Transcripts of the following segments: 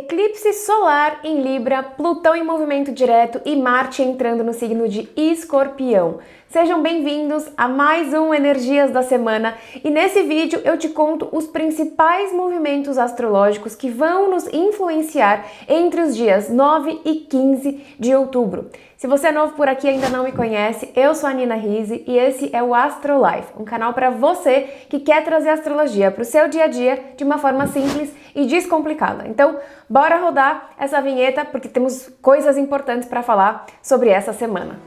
Eclipse solar em Libra, Plutão em movimento direto e Marte entrando no signo de Escorpião. Sejam bem-vindos a mais um Energias da Semana e nesse vídeo eu te conto os principais movimentos astrológicos que vão nos influenciar entre os dias 9 e 15 de outubro. Se você é novo por aqui e ainda não me conhece, eu sou a Nina Rizzi e esse é o Astro Life, um canal para você que quer trazer astrologia para o seu dia a dia de uma forma simples e descomplicada. Então, bora rodar essa vinheta porque temos coisas importantes para falar sobre essa semana.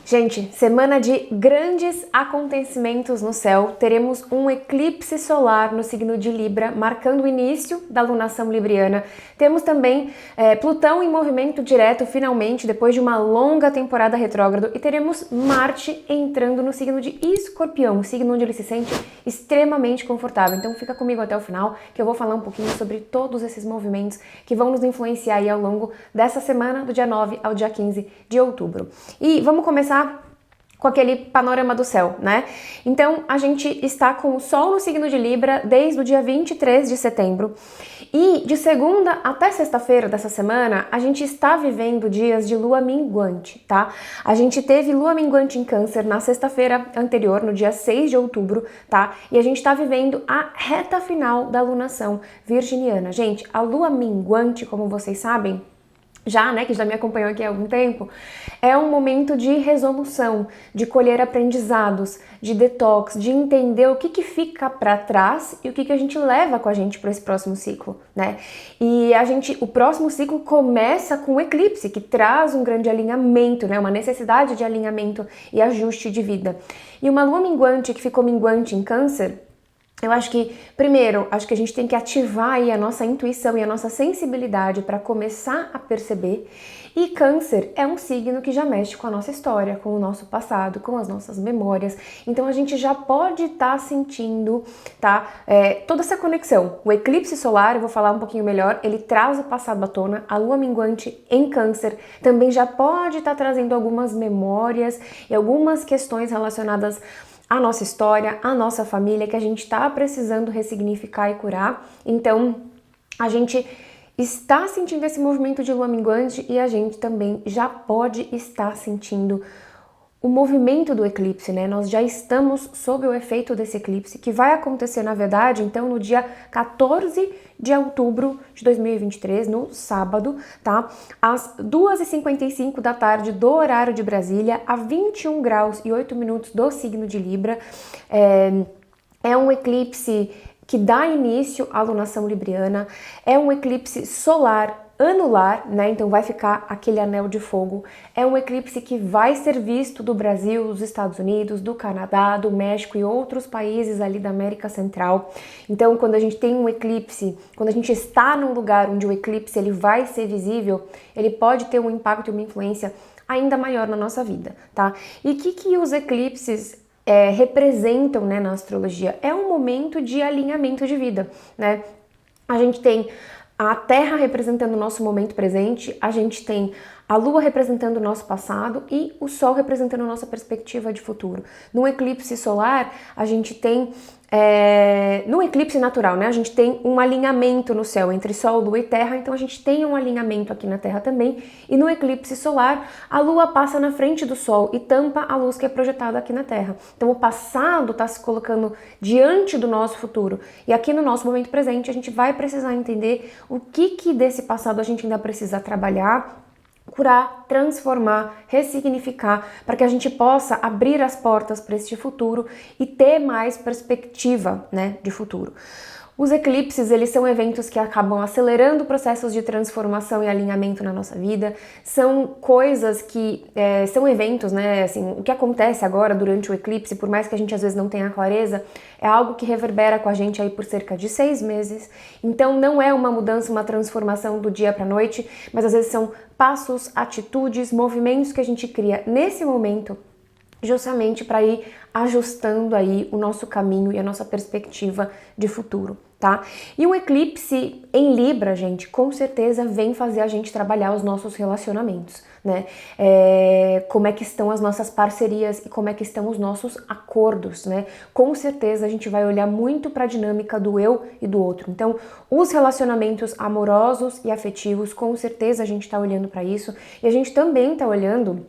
Gente, semana de grandes acontecimentos no céu. Teremos um eclipse solar no signo de Libra, marcando o início da lunação libriana. Temos também Plutão em movimento direto, finalmente, depois de uma longa temporada retrógrado. E teremos Marte entrando no signo de Escorpião, signo onde ele se sente extremamente confortável. Então fica comigo até o final, que eu vou falar um pouquinho sobre todos esses movimentos que vão nos influenciar aí ao longo dessa semana, do dia 9 ao dia 15 de outubro. E vamos começar com aquele panorama do céu, né? Então, a gente está com o Sol no signo de Libra desde o dia 23 de setembro e de segunda até sexta-feira dessa semana, a gente está vivendo dias de lua minguante, tá? A gente teve lua minguante em Câncer na sexta-feira anterior, no dia 6 de outubro, tá? E a gente está vivendo a reta final da lunação virginiana. Gente, a lua minguante, como vocês sabem, que já me acompanhou aqui há algum tempo, é um momento de resolução, de colher aprendizados, de detox, de entender o que fica para trás e o que a gente leva com a gente para esse próximo ciclo, né? E o próximo ciclo começa com o eclipse, que traz um grande alinhamento, né? Uma necessidade de alinhamento e ajuste de vida. E uma lua minguante que ficou minguante em Câncer, eu acho que, primeiro, a gente tem que ativar aí a nossa intuição e a nossa sensibilidade para começar a perceber. E Câncer é um signo que já mexe com a nossa história, com o nosso passado, com as nossas memórias. Então a gente já pode estar sentindo, toda essa conexão. O eclipse solar, eu vou falar um pouquinho melhor, ele traz o passado à tona. A lua minguante em Câncer também já pode estar trazendo algumas memórias e algumas questões relacionadas a nossa história, a nossa família, que a gente está precisando ressignificar e curar. Então, a gente está sentindo esse movimento de lua minguante e a gente também já pode estar sentindo o movimento do eclipse, né? Nós já estamos sob o efeito desse eclipse, que vai acontecer, na verdade, então, no dia 14 de outubro de 2023, no sábado, tá? Às 2h55 da tarde do horário de Brasília, a 21 graus e 8 minutos do signo de Libra. É um eclipse que dá início à lunação libriana, é um eclipse solar anular, né? Então vai ficar aquele anel de fogo. É um eclipse que vai ser visto do Brasil, dos Estados Unidos, do Canadá, do México e outros países ali da América Central. Então, quando a gente tem um eclipse, quando a gente está num lugar onde o eclipse ele vai ser visível, ele pode ter um impacto e uma influência ainda maior na nossa vida, tá? E o que os eclipses representam, né, na astrologia? É um momento de alinhamento de vida, né? A gente tem a Terra representando o nosso momento presente, a gente tem a Lua representando o nosso passado e o Sol representando a nossa perspectiva de futuro. No eclipse solar, a gente tem, no eclipse natural, né, a gente tem um alinhamento no céu entre Sol, Lua e Terra, então a gente tem um alinhamento aqui na Terra também, e no eclipse solar, a Lua passa na frente do Sol e tampa a luz que é projetada aqui na Terra. Então o passado está se colocando diante do nosso futuro, e aqui no nosso momento presente a gente vai precisar entender o que desse passado a gente ainda precisa trabalhar, curar, transformar, ressignificar, para que a gente possa abrir as portas para este futuro e ter mais perspectiva, né, de futuro. Os eclipses, eles são eventos que acabam acelerando processos de transformação e alinhamento na nossa vida, são coisas que, são eventos, né, assim, o que acontece agora durante o eclipse, por mais que a gente às vezes não tenha clareza, é algo que reverbera com a gente aí por cerca de 6 meses, então não é uma mudança, uma transformação do dia para a noite, mas às vezes são passos, atitudes, movimentos que a gente cria nesse momento, justamente para ir ajustando aí o nosso caminho e a nossa perspectiva de futuro, tá? E um eclipse em Libra, gente, com certeza vem fazer a gente trabalhar os nossos relacionamentos, né? Como é que estão as nossas parcerias e como é que estão os nossos acordos, né? Com certeza a gente vai olhar muito para a dinâmica do eu e do outro. Então, os relacionamentos amorosos e afetivos, com certeza a gente está olhando para isso, e a gente também está olhando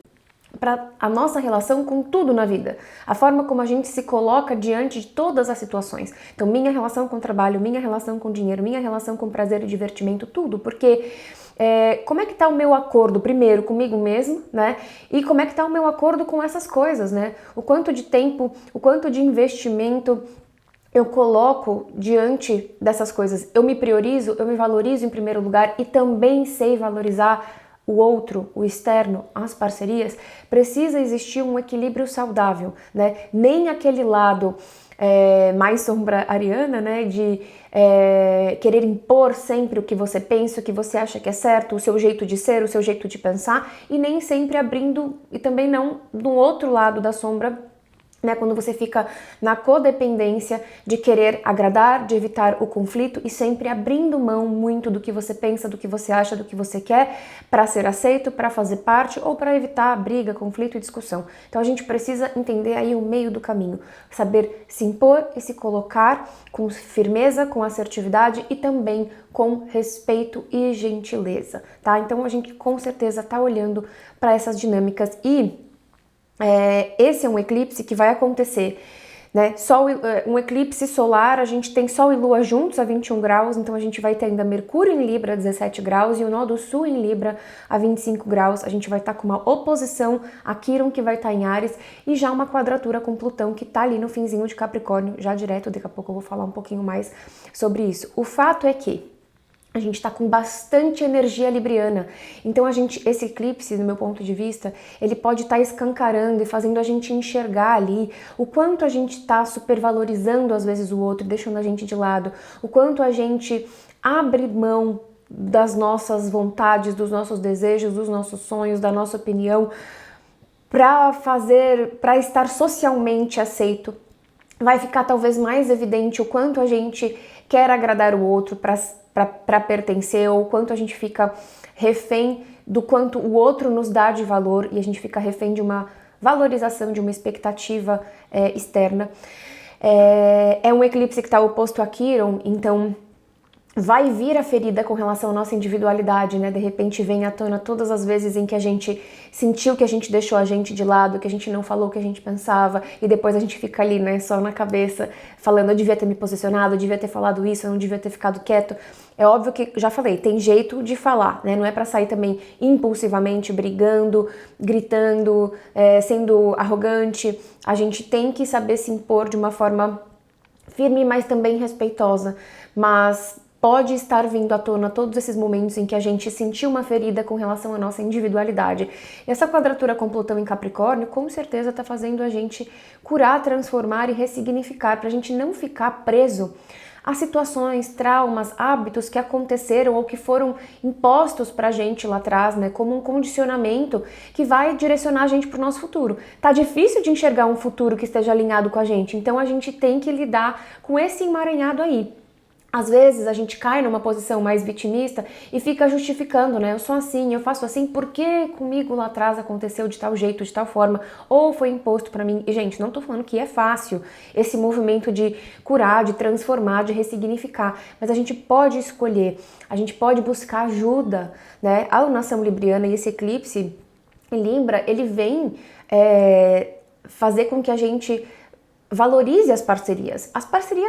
para a nossa relação com tudo na vida, a forma como a gente se coloca diante de todas as situações. Então, minha relação com o trabalho, minha relação com o dinheiro, minha relação com prazer e divertimento, tudo, porque como é que tá o meu acordo, primeiro, comigo mesmo, né? E como é que tá o meu acordo com essas coisas, né? O quanto de tempo, o quanto de investimento eu coloco diante dessas coisas. Eu me priorizo, eu me valorizo em primeiro lugar e também sei valorizar o outro, o externo, as parcerias. Precisa existir um equilíbrio saudável, né? Nem aquele lado mais sombra ariana, né? De querer impor sempre o que você pensa, o que você acha que é certo, o seu jeito de ser, o seu jeito de pensar, e nem sempre abrindo, e também não do outro lado da sombra, né, quando você fica na codependência de querer agradar, de evitar o conflito e sempre abrindo mão muito do que você pensa, do que você acha, do que você quer para ser aceito, para fazer parte ou para evitar briga, conflito e discussão. Então a gente precisa entender aí o meio do caminho, saber se impor e se colocar com firmeza, com assertividade e também com respeito e gentileza, tá? Então a gente com certeza tá olhando para essas dinâmicas e esse é um eclipse que vai acontecer, né? Um eclipse solar, a gente tem Sol e Lua juntos a 21 graus, então a gente vai ter ainda Mercúrio em Libra a 17 graus e o Nó do Sul em Libra a 25 graus. A gente vai estar com uma oposição a Quirón, que vai estar em Áries, e já uma quadratura com Plutão, que está ali no finzinho de Capricórnio, já direto, daqui a pouco eu vou falar um pouquinho mais sobre isso. O fato é que a gente está com bastante energia libriana, então esse eclipse, do meu ponto de vista, ele pode estar escancarando e fazendo a gente enxergar ali o quanto a gente está supervalorizando às vezes o outro, deixando a gente de lado, o quanto a gente abre mão das nossas vontades, dos nossos desejos, dos nossos sonhos, da nossa opinião, para estar socialmente aceito. Vai ficar talvez mais evidente o quanto a gente quer agradar o outro para pertencer, ou quanto a gente fica refém do quanto o outro nos dá de valor e a gente fica refém de uma valorização, de uma expectativa externa. É um eclipse que está oposto a Quirón, então vai vir a ferida com relação à nossa individualidade, né? De repente vem à tona todas as vezes em que a gente sentiu que a gente deixou a gente de lado, que a gente não falou o que a gente pensava, e depois a gente fica ali, né, só na cabeça, falando, eu devia ter me posicionado, eu devia ter falado isso, eu não devia ter ficado quieto. É óbvio que, já falei, tem jeito de falar, né? Não é pra sair também impulsivamente, brigando, gritando, sendo arrogante. A gente tem que saber se impor de uma forma firme, mas também respeitosa. Mas pode estar vindo à tona todos esses momentos em que a gente sentiu uma ferida com relação à nossa individualidade. E essa quadratura com Plutão em Capricórnio, com certeza está fazendo a gente curar, transformar e ressignificar, para a gente não ficar preso a situações, traumas, hábitos que aconteceram ou que foram impostos pra gente lá atrás, né, como um condicionamento que vai direcionar a gente pro nosso futuro. Tá difícil de enxergar um futuro que esteja alinhado com a gente, então a gente tem que lidar com esse emaranhado aí. Às vezes a gente cai numa posição mais vitimista e fica justificando, né? Eu sou assim, eu faço assim, porque comigo lá atrás aconteceu de tal jeito, de tal forma, ou foi imposto pra mim. E, gente, não tô falando que é fácil esse movimento de curar, de transformar, de ressignificar, mas a gente pode escolher, a gente pode buscar ajuda, né? A lunação libriana e esse eclipse em Libra, ele vem fazer com que a gente valorize as parcerias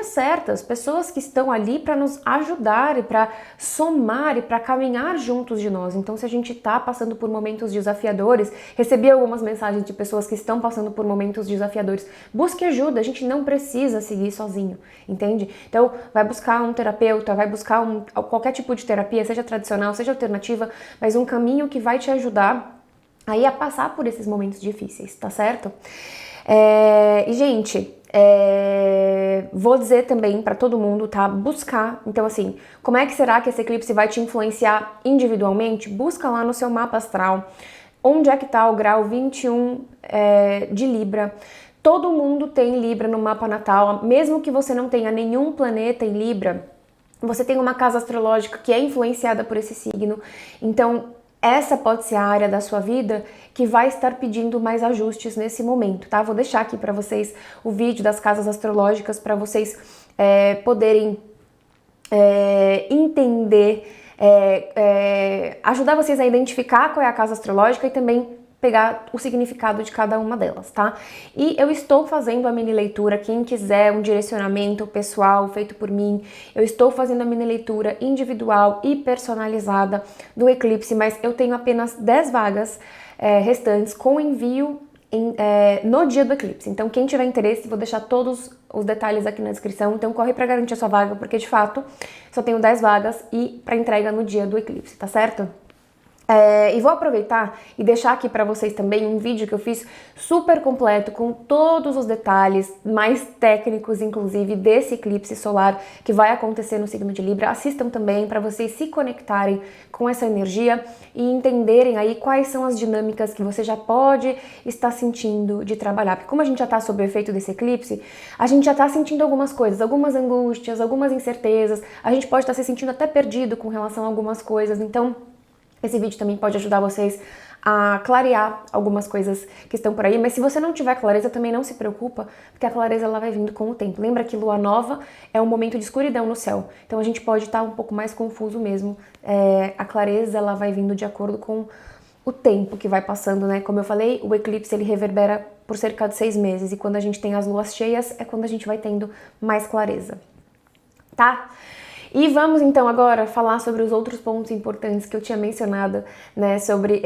certas, pessoas que estão ali para nos ajudar e para somar e para caminhar juntos de nós. Então, se a gente está passando por momentos desafiadores, recebi algumas mensagens de pessoas que estão passando por momentos desafiadores, busque ajuda, a gente não precisa seguir sozinho, entende? Então, vai buscar um terapeuta, vai buscar qualquer tipo de terapia, seja tradicional, seja alternativa, mas um caminho que vai te ajudar aí a passar por esses momentos difíceis, tá certo? E, gente, vou dizer também pra todo mundo, tá? Buscar. Então, assim, como é que será que esse eclipse vai te influenciar individualmente? Busca lá no seu mapa astral. Onde é que tá o grau 21 de Libra? Todo mundo tem Libra no mapa natal. Mesmo que você não tenha nenhum planeta em Libra, você tem uma casa astrológica que é influenciada por esse signo. Então, essa pode ser a área da sua vida que vai estar pedindo mais ajustes nesse momento, tá? Vou deixar aqui para vocês o vídeo das casas astrológicas para vocês poderem entender, ajudar vocês a identificar qual é a casa astrológica e também pegar o significado de cada uma delas, tá? E eu estou fazendo a mini leitura, quem quiser um direcionamento pessoal feito por mim, eu estou fazendo a mini leitura individual e personalizada do eclipse, mas eu tenho apenas 10 vagas restantes com envio no dia do eclipse. Então, quem tiver interesse, vou deixar todos os detalhes aqui na descrição. Então, corre para garantir a sua vaga, porque de fato só tenho 10 vagas e para entrega no dia do eclipse, tá certo? E vou aproveitar e deixar aqui para vocês também um vídeo que eu fiz super completo com todos os detalhes, mais técnicos inclusive, desse eclipse solar que vai acontecer no signo de Libra. Assistam também para vocês se conectarem com essa energia e entenderem aí quais são as dinâmicas que você já pode estar sentindo de trabalhar. Porque como a gente já está sob o efeito desse eclipse, a gente já está sentindo algumas coisas, algumas angústias, algumas incertezas, a gente pode estar se sentindo até perdido com relação a algumas coisas. Então, esse vídeo também pode ajudar vocês a clarear algumas coisas que estão por aí, mas se você não tiver clareza, também não se preocupa, porque a clareza ela vai vindo com o tempo. Lembra que lua nova é um momento de escuridão no céu, então a gente pode estar um pouco mais confuso mesmo. A clareza ela vai vindo de acordo com o tempo que vai passando, né? Como eu falei, o eclipse ele reverbera por cerca de 6 meses, e quando a gente tem as luas cheias é quando a gente vai tendo mais clareza, tá? E vamos então agora falar sobre os outros pontos importantes que eu tinha mencionado, né, sobre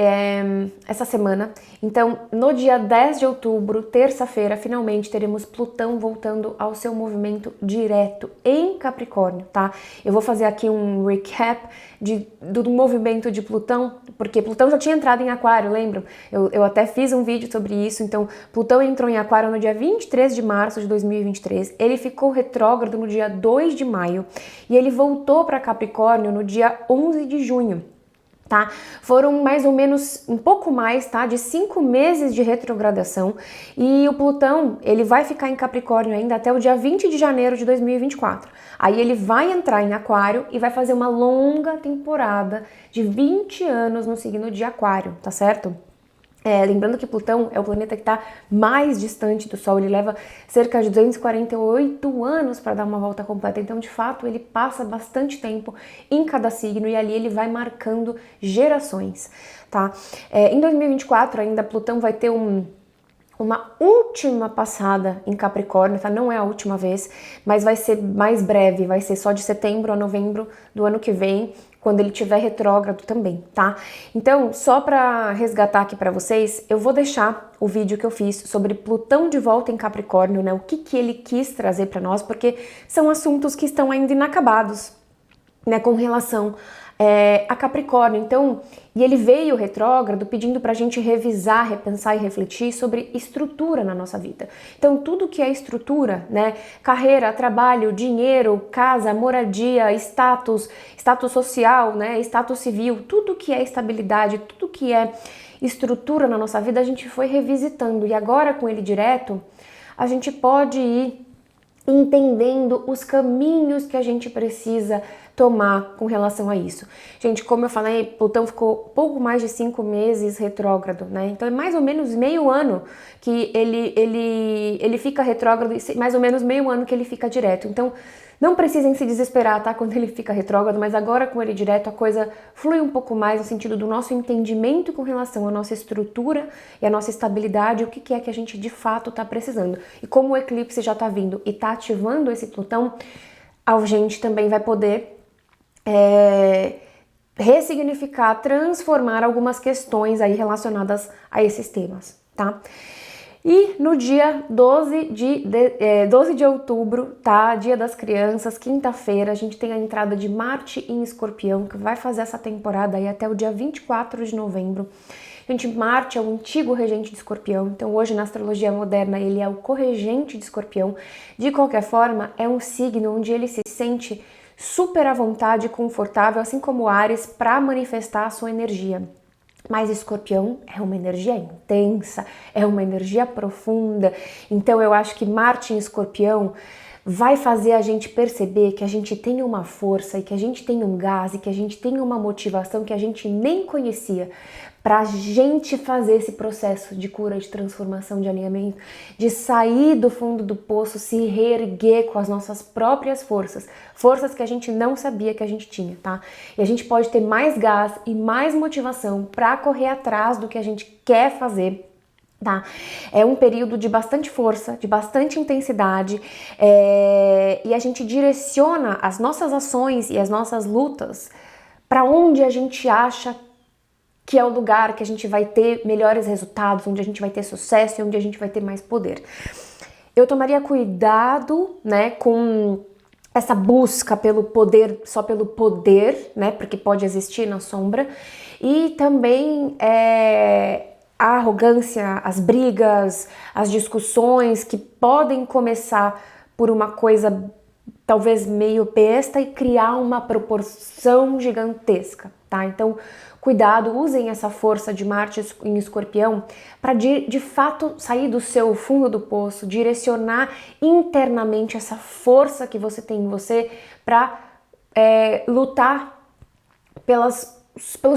essa semana. Então, no dia 10 de outubro, terça-feira, finalmente teremos Plutão voltando ao seu movimento direto em Capricórnio, tá? Eu vou fazer aqui um recap do movimento de Plutão, porque Plutão já tinha entrado em Aquário, lembram? Eu até fiz um vídeo sobre isso. Então, Plutão entrou em Aquário no dia 23 de março de 2023, ele ficou retrógrado no dia 2 de maio, e ele voltou para Capricórnio no dia 11 de junho, tá? Foram mais ou menos um pouco mais, tá? De 5 meses de retrogradação, e o Plutão, ele vai ficar em Capricórnio ainda até o dia 20 de janeiro de 2024. Aí ele vai entrar em Aquário e vai fazer uma longa temporada de 20 anos no signo de Aquário, tá certo? Lembrando que Plutão é o planeta que está mais distante do Sol, ele leva cerca de 248 anos para dar uma volta completa, então de fato ele passa bastante tempo em cada signo e ali ele vai marcando gerações, tá? Em 2024 ainda Plutão vai ter uma última passada em Capricórnio, tá? Não é a última vez, mas vai ser mais breve, vai ser só de setembro a novembro do ano que vem, quando ele tiver retrógrado também, tá? Então, só para resgatar aqui para vocês, eu vou deixar o vídeo que eu fiz sobre Plutão de volta em Capricórnio, né? O que ele quis trazer para nós, porque são assuntos que estão ainda inacabados, né? Com relação a Capricórnio. Então, e ele veio retrógrado pedindo pra gente revisar, repensar e refletir sobre estrutura na nossa vida. Então, tudo que é estrutura, né? Carreira, trabalho, dinheiro, casa, moradia, status social, né? Status civil, tudo que é estabilidade, tudo que é estrutura na nossa vida, a gente foi revisitando. E agora, com ele direto, a gente pode ir entendendo os caminhos que a gente precisa tomar com relação a isso. Gente, como eu falei, Plutão ficou pouco mais de 5 meses retrógrado, né? Então é mais ou menos meio ano que ele fica retrógrado e mais ou menos meio ano que ele fica direto. Então não precisem se desesperar, tá? Quando ele fica retrógrado, mas agora com ele direto a coisa flui um pouco mais no sentido do nosso entendimento com relação à nossa estrutura e à nossa estabilidade, o que é que a gente de fato está precisando. E como o eclipse já está vindo e está ativando esse Plutão, a gente também vai poder ressignificar, transformar algumas questões aí relacionadas a esses temas, tá? E no dia 12 de outubro, tá? Dia das Crianças, quinta-feira, a gente tem a entrada de Marte em Escorpião, que vai fazer essa temporada aí até o dia 24 de novembro. Gente, Marte é o antigo regente de Escorpião, então hoje na astrologia moderna ele é o corregente de Escorpião. De qualquer forma, é um signo onde ele se sente super à vontade e confortável, assim como Áries, para manifestar a sua energia. Mas Escorpião é uma energia intensa, é uma energia profunda. Então eu acho que Marte em Escorpião vai fazer a gente perceber que a gente tem uma força e que a gente tem um gás e que a gente tem uma motivação que a gente nem conhecia para a gente fazer esse processo de cura, de transformação, de alinhamento, de sair do fundo do poço, se reerguer com as nossas próprias forças, forças que a gente não sabia que a gente tinha, tá? E a gente pode ter mais gás e mais motivação para correr atrás do que a gente quer fazer. Tá? É um período de bastante força, de bastante intensidade, e a gente direciona as nossas ações e as nossas lutas para onde a gente acha que é o lugar que a gente vai ter melhores resultados, onde a gente vai ter sucesso e onde a gente vai ter mais poder. Eu tomaria cuidado, né, com essa busca pelo poder, só pelo poder, né, porque pode existir na sombra, e também a arrogância, as brigas, as discussões que podem começar por uma coisa talvez meio besta e criar uma proporção gigantesca, tá? Então, cuidado, usem essa força de Marte em Escorpião para de fato sair do seu fundo do poço, direcionar internamente essa força que você tem em você para lutar pelos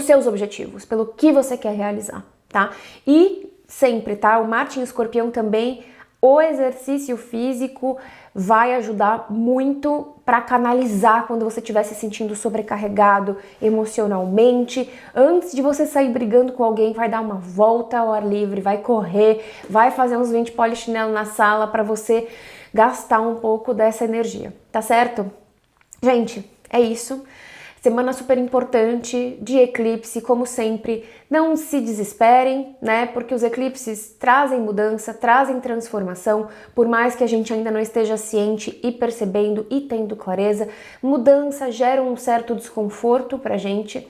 seus objetivos, pelo que você quer realizar, tá? E sempre, tá? O Marte em Escorpião também, o exercício físico vai ajudar muito para canalizar quando você estiver se sentindo sobrecarregado emocionalmente. Antes de você sair brigando com alguém, vai dar uma volta ao ar livre, vai correr, vai fazer uns 20 polichinelo na sala para você gastar um pouco dessa energia, tá certo? Gente, é isso. Semana super importante de eclipse, como sempre, não se desesperem, né? Porque os eclipses trazem mudança, trazem transformação, por mais que a gente ainda não esteja ciente e percebendo e tendo clareza, mudança gera um certo desconforto pra gente,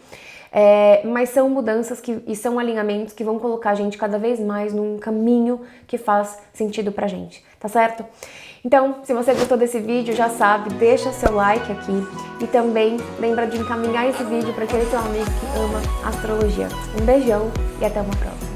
mas são mudanças e são alinhamentos que vão colocar a gente cada vez mais num caminho que faz sentido pra gente, tá certo? Então, se você gostou desse vídeo, já sabe, deixa seu like aqui e também lembra de encaminhar esse vídeo para aquele seu amigo que ama astrologia. Um beijão e até uma próxima!